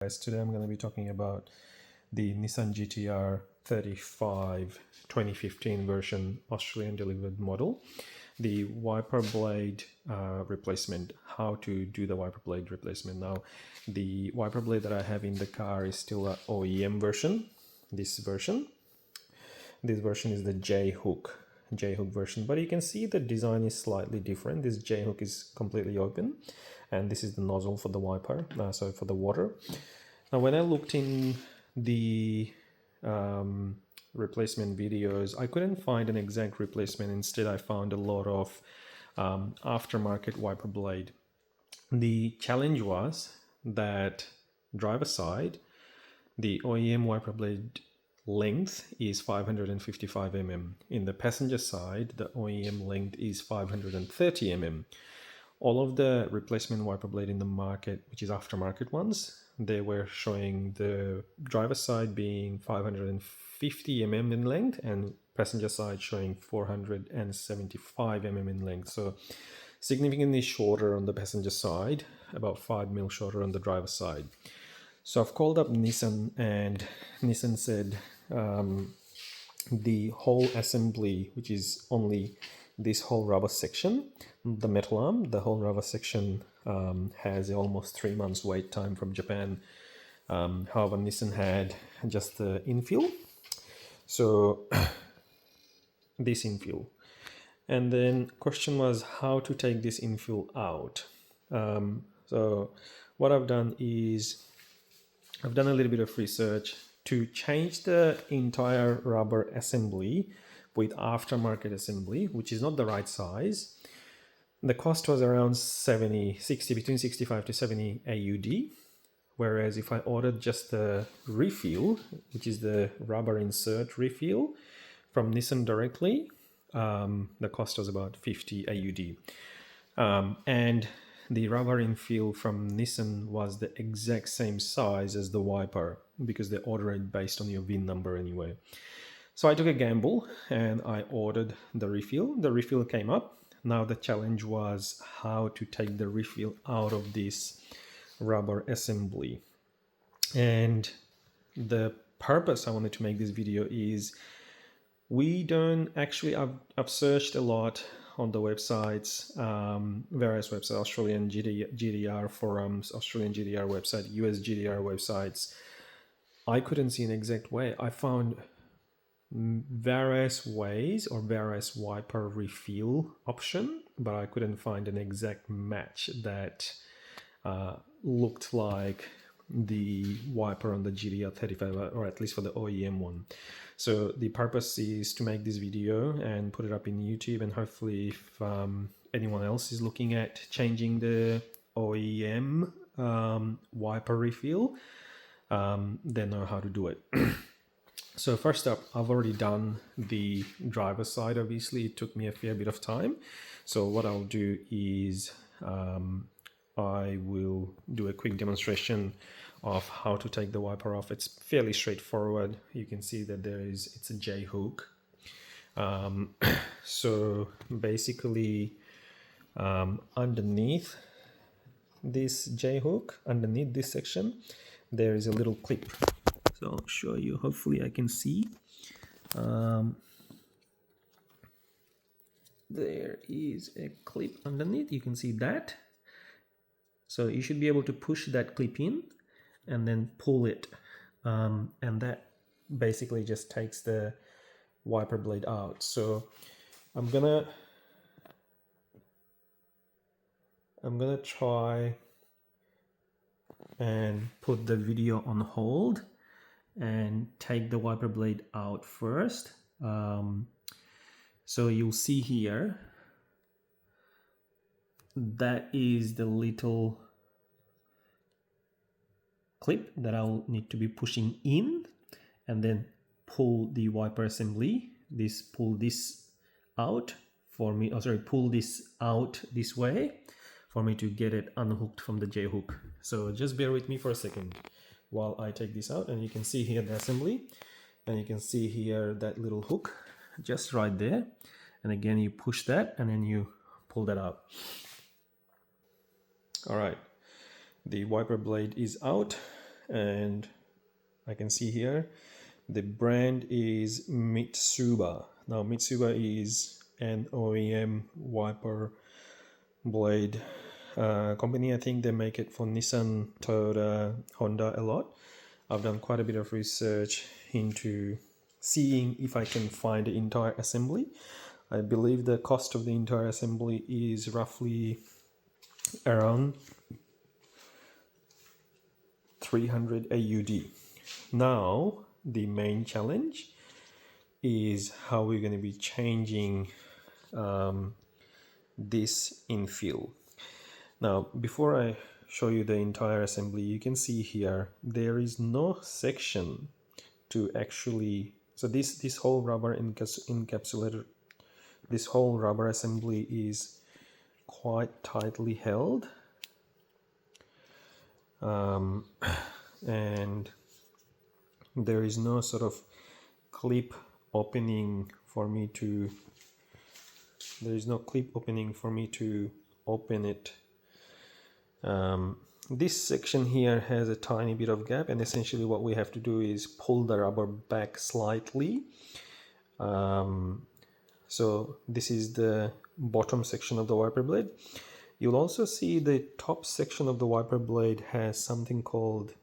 Guys, today I'm going to be talking about the Nissan GTR 35 2015 version Australian delivered model, the wiper blade replacement, how to do the wiper blade replacement. Now, the wiper blade that I have in the car is still an OEM version. This version is the J-hook version, but you can see the design is slightly different. This J-hook is completely open, and this is the nozzle for the wiper, so for the water. Now, when I looked in the replacement videos, I couldn't find an exact replacement. Instead, I found a lot of aftermarket wiper blade. The challenge was that driver side, the OEM wiper blade length is 555 mm. In the passenger side, the OEM length is 530 mm. All of the replacement wiper blade in the market, which is aftermarket ones, they were showing the driver side being 550 mm in length and passenger side showing 475 mm in length. So significantly shorter on the passenger side, about 5 mm shorter on the driver side. So I've called up Nissan, and Nissan said the whole assembly, which is only this whole rubber section, the metal arm, the whole rubber section has almost 3 months wait time from Japan. However, Nissan had just the infill. So this infill. And then question was how to take this infill out. So what I've done is I've done a little bit of research to change the entire rubber assembly with aftermarket assembly, which is not the right size. The cost was around 60, between 65 to 70 AUD. Whereas if I ordered just the refill, which is the rubber insert refill from Nissan directly, the cost was about 50 AUD. And the rubber infill from Nissan was the exact same size as the wiper because they order it based on your VIN number anyway. So I took a gamble and I ordered the refill. The refill came up. Now the challenge was how to take the refill out of this rubber assembly. And the purpose I wanted to make this video is we don't actually, I've searched a lot on the websites, various websites, Australian GTR forums, Australian GTR website, US GTR websites. I couldn't see an exact way. I found various ways or various wiper refill option, but I couldn't find an exact match that looked like the wiper on the GTR 35, or at least for the OEM one. So the purpose is to make this video and put it up in YouTube, and hopefully if anyone else is looking at changing the OEM wiper refill, they know how to do it. So first up, I've already done the driver side. Obviously, it took me a fair bit of time. So what I'll do is I will do a quick demonstration of how to take the wiper off. It's fairly straightforward. You can see that it's a J-hook. So basically, underneath this J-hook, underneath this section, there is a little clip. So I'll show you, hopefully I can see. There is a clip underneath, you can see that. So you should be able to push that clip in and then pull it. And that basically just takes the wiper blade out. So I'm gonna try and put the video on hold and take the wiper blade out first. So you'll see here, that is the little clip that I'll need to be pushing in, and then pull the wiper assembly. Pull this out for me, pull this out this way for me to get it unhooked from the J-hook. So just bear with me for a second while I take this out, and you can see here the assembly, and you can see here that little hook just right there, and again you push that and then you pull that out. All right, the wiper blade is out, and I can see here the brand is Mitsuba. Now Mitsuba is an OEM wiper blade company. I think they make it for Nissan, Toyota, Honda a lot. I've done quite a bit of research into seeing if I can find the entire assembly. I believe the cost of the entire assembly is roughly around 300 AUD. Now the main challenge is how we're going to be changing this infill. Now before I show you the entire assembly, you can see here there is no section to actually, so this whole rubber encapsulator, this whole rubber assembly is quite tightly held, and there is no sort of clip opening for me to open it. This section here has a tiny bit of gap, and essentially what we have to do is pull the rubber back slightly. So this is the bottom section of the wiper blade. You'll also see the top section of the wiper blade has something called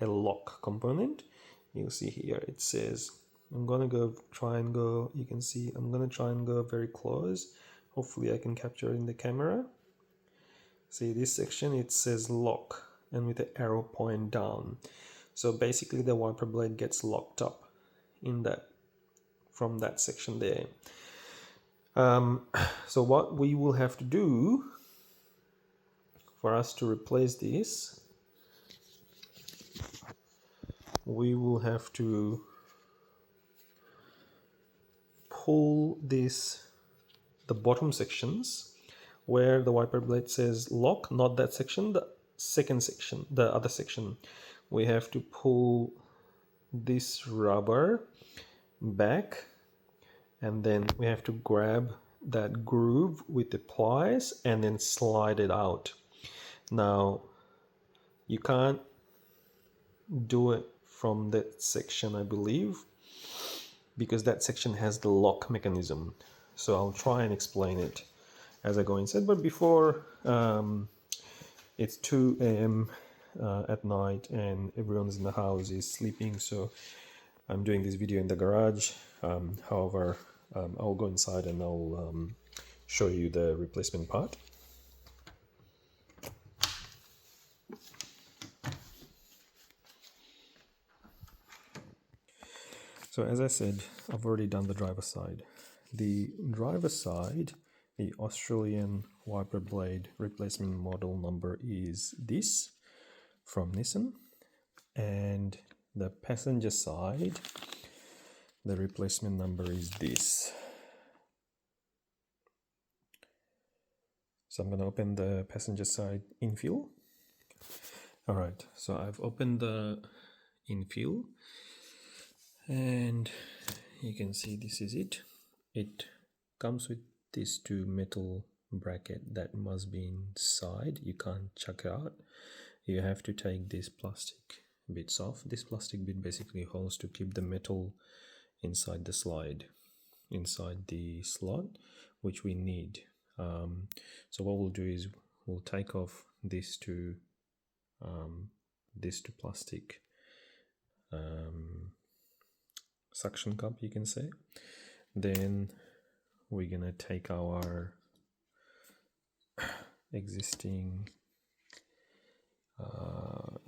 a lock component. You'll see here it says, I'm gonna try and go, you can see I'm gonna try and go very close. Hopefully I can capture it in the camera. See this section, it says lock and with the arrow point down. So basically the wiper blade gets locked up in that, from that section there. So what we will have to do for us to replace this, we will have to pull the bottom sections where the wiper blade says lock, not that section, the second section, the other section. We have to pull this rubber back, and then we have to grab that groove with the pliers and then slide it out. Now you can't do it from that section, I believe, because that section has the lock mechanism. So I'll try and explain it as I go inside, but before it's 2 a.m. At night and everyone's in the house is sleeping, so I'm doing this video in the garage. However, I'll go inside and I'll show you the replacement part. So as I said, I've already done the driver's side. The driver's side, the Australian wiper blade replacement model number is this from Nissan, and the passenger side, the replacement number is this. So I'm going to open the passenger side infill. All right, so I've opened the infill, and you can see this is it. It comes with these two metal bracket that must be inside. You can't chuck it out. You have to take these plastic bits off. This plastic bit basically holds to keep the metal inside the slide, inside the slot, which we need. So what we'll do is we'll take off these two plastic suction cup, you can say. Then we're gonna take our existing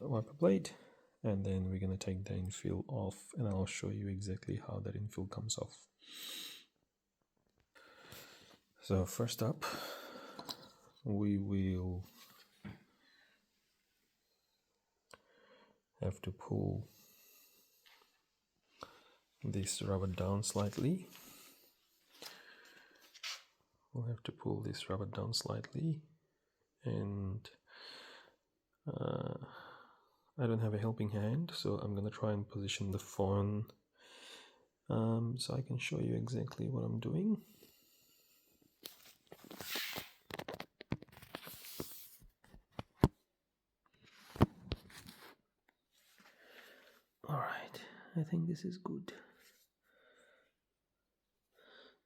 wiper blade, and then we're gonna take the infill off, and I'll show you exactly how that infill comes off. So first up, we will have to pull this rubber down slightly. We'll have to pull this rubber down slightly, and I don't have a helping hand, so I'm gonna try and position the phone so I can show you exactly what I'm doing. All right, I think this is good.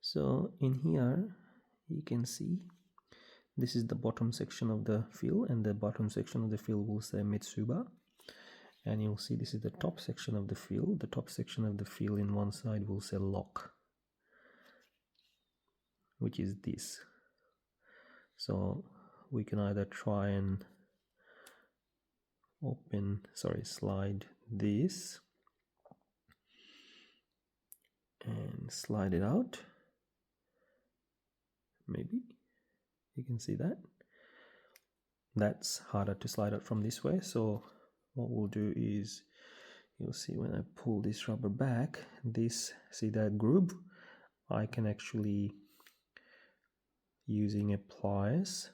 So in here you can see this is the bottom section of the fill, and the bottom section of the fill will say Mitsuba, and you'll see this is the top section of the fill. The top section of the fill in one side will say lock, which is this. So we can either try and slide this and slide it out. Maybe you can see that. That's harder to slide out from this way. So what we'll do is, you'll see when I pull this rubber back, see that groove, I can actually, using a pliers,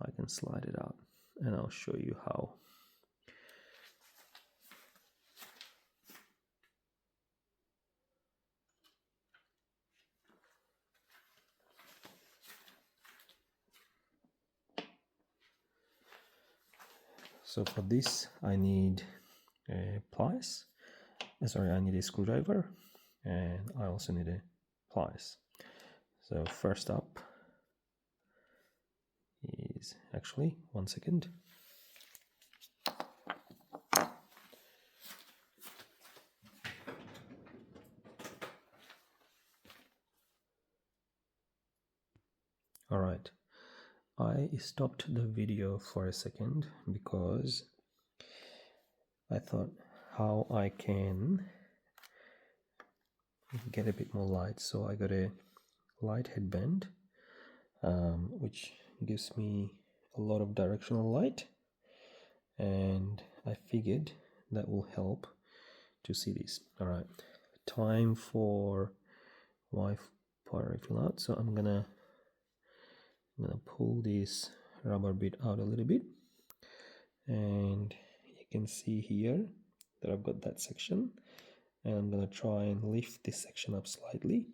I can slide it out, and I'll show you how. So for this I need a pliers, I need a screwdriver, and I also need a pliers. So first up is, actually, 1 second. All right, I stopped the video for a second because I thought how I can get a bit more light. So I got a light headband, which gives me a lot of directional light, and I figured that will help to see this. All right, time for Wi-Fi refill out. So I'm gonna pull this rubber bit out a little bit, and you can see here that I've got that section, and I'm gonna try and lift this section up slightly.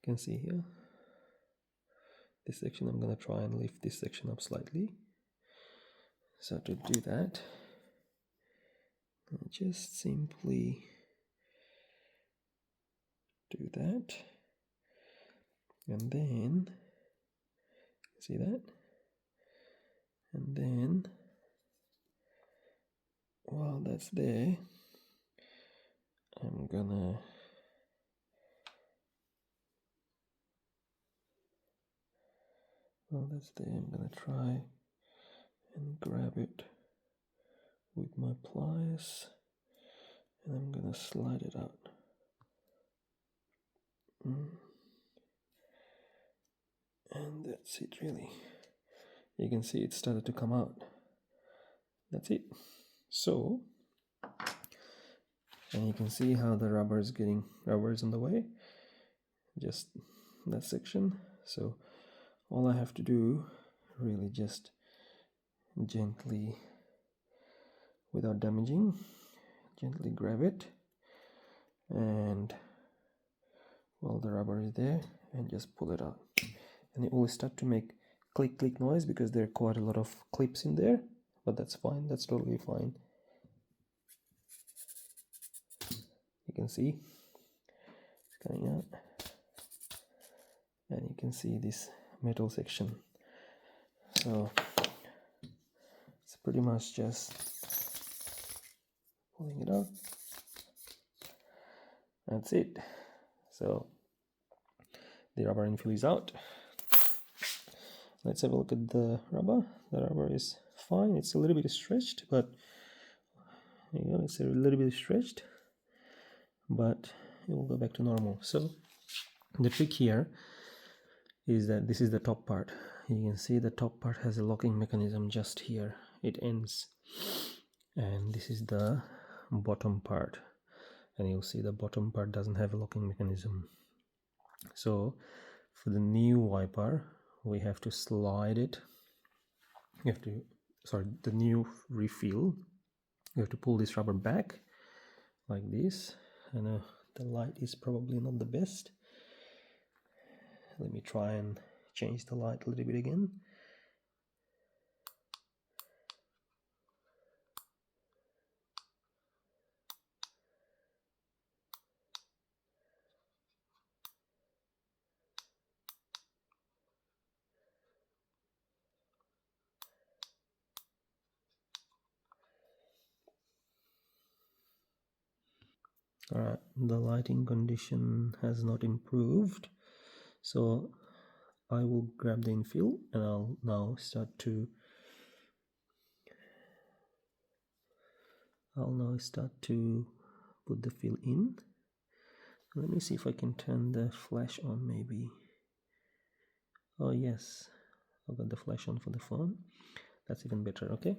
You can see here this section, I'm gonna try and lift this section up slightly. So to do that, I'll just simply do that, and then see that, and then while that's there, I'm gonna try and grab it with my pliers, and I'm gonna slide it out. And that's it, really. You can see it started to come out. That's it. So, and you can see how the rubber is in the way, just that section. So all I have to do, really, just gently, without damaging, gently grab it, and while the rubber is there, and just pull it out, and it will start to make click click noise because there are quite a lot of clips in there, but that's fine, that's totally fine. You can see it's coming out, and you can see this metal section. So it's pretty much just pulling it out. That's it. So the rubber infill is out. Let's have a look at the rubber. The rubber is fine. It's a little bit stretched, but it's a little bit stretched, but it will go back to normal. So the trick here is that this is the top part. You can see the top part has a locking mechanism just here. It ends, and this is the bottom part, and you'll see the bottom part doesn't have a locking mechanism. So for the new wiper, we have to slide it. The new refill, you have to pull this rubber back like this. I know the light is probably not the best. Let me try and change the light a little bit again. Alright, the lighting condition has not improved, so I will grab the infill and I'll now start to put the fill in. Let me see if I can turn the flash on maybe. Oh yes, I've got the flash on for the phone. That's even better, okay?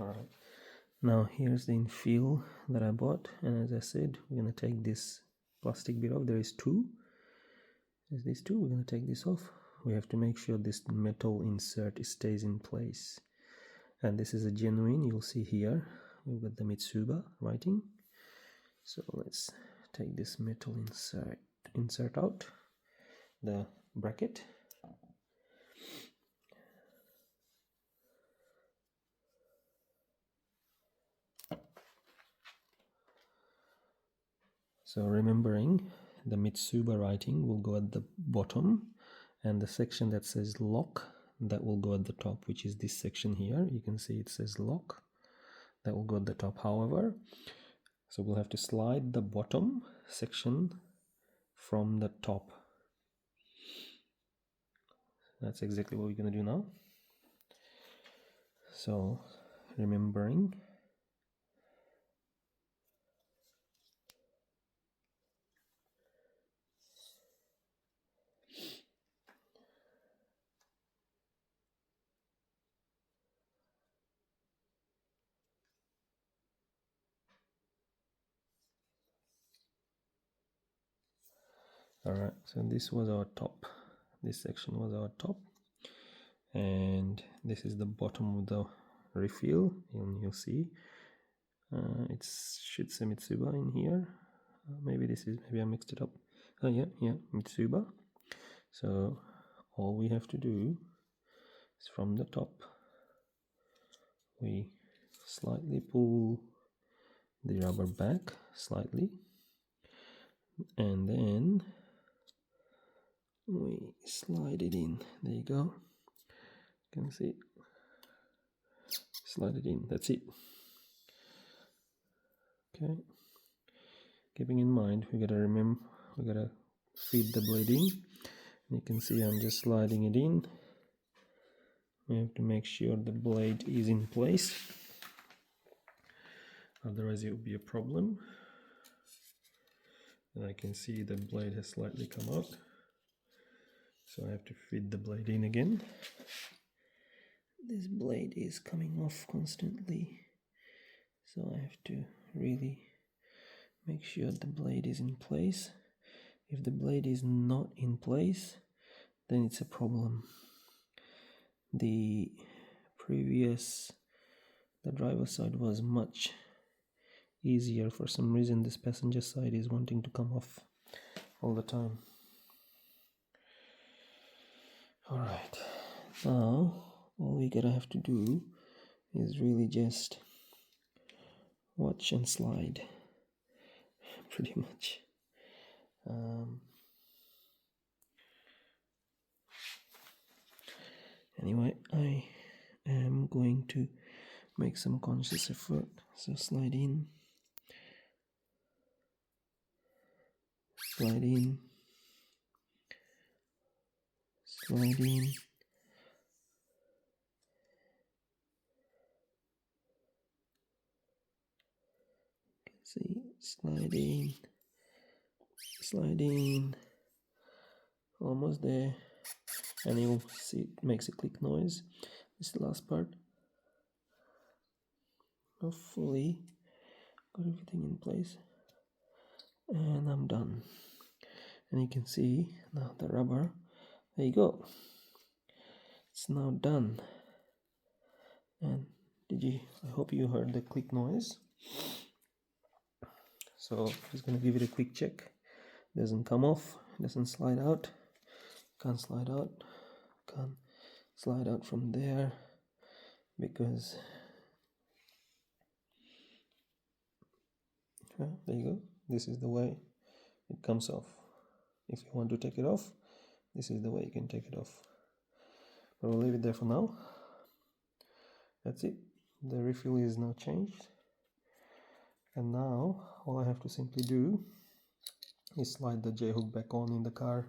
Alright, now here's the infill that I bought, and as I said, we're going to take this plastic bit off. There's these two. We're going to take this off. We have to make sure this metal insert stays in place, and this is a genuine. You'll see here we've got the Mitsuba writing. So let's take this metal insert out the bracket. So remembering the Mitsuba writing will go at the bottom, and the section that says lock, that will go at the top, which is this section here. You can see it says lock, that will go at the top. However, so we'll have to slide the bottom section from the top. That's exactly what we're going to do now. So remembering, alright, so this was our top, this section was our top, and this is the bottom of the refill, and you'll see it should say Mitsuba in here. Maybe I mixed it up. Oh yeah, Mitsuba. So all we have to do is from the top we slightly pull the rubber back slightly, and then we slide it in. There you go, you can see it. Slide it in, that's it. Okay, keeping in mind we gotta feed the blade in. You can see I'm just sliding it in. We have to make sure the blade is in place, otherwise it will be a problem. And I can see the blade has slightly come out, so I have to feed the blade in again. This blade is coming off constantly, so I have to really make sure the blade is in place. If the blade is not in place, then it's a problem. The driver's side was much easier. For some reason this passenger side is wanting to come off all the time. Alright, now all we gotta have to do is really just watch and slide, pretty much. Anyway, I am going to make some conscious effort. So slide in, slide in, slide in. See, slide in, slide in, almost there, and you'll see it makes a click noise. This is the last part. Hopefully got everything in place, and I'm done. And you can see now the rubber, there you go, it's now done. And I hope you heard the click noise. So just going to give it a quick check. Doesn't come off, doesn't slide out, can't slide out, can't slide out from there because there you go. This is the way it comes off. If you want to take it off, this is the way you can take it off. But we'll leave it there for now. That's it. The refill is now changed, and now all I have to simply do is slide the J-hook back on in the car.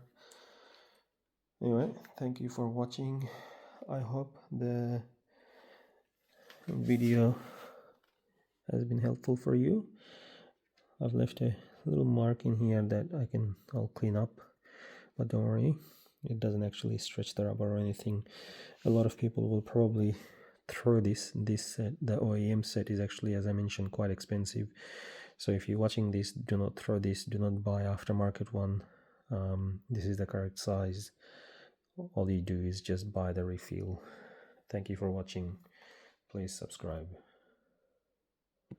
Anyway, thank you for watching. I hope the video has been helpful for you. I've left a little mark in here that I'll clean up, but don't worry, it doesn't actually stretch the rubber or anything. A lot of people will probably throw this set. The OEM set is actually, as I mentioned, quite expensive. So if you're watching this, do not throw this, do not buy aftermarket one. This is the correct size. All you do is just buy the refill. Thank you for watching. Please subscribe.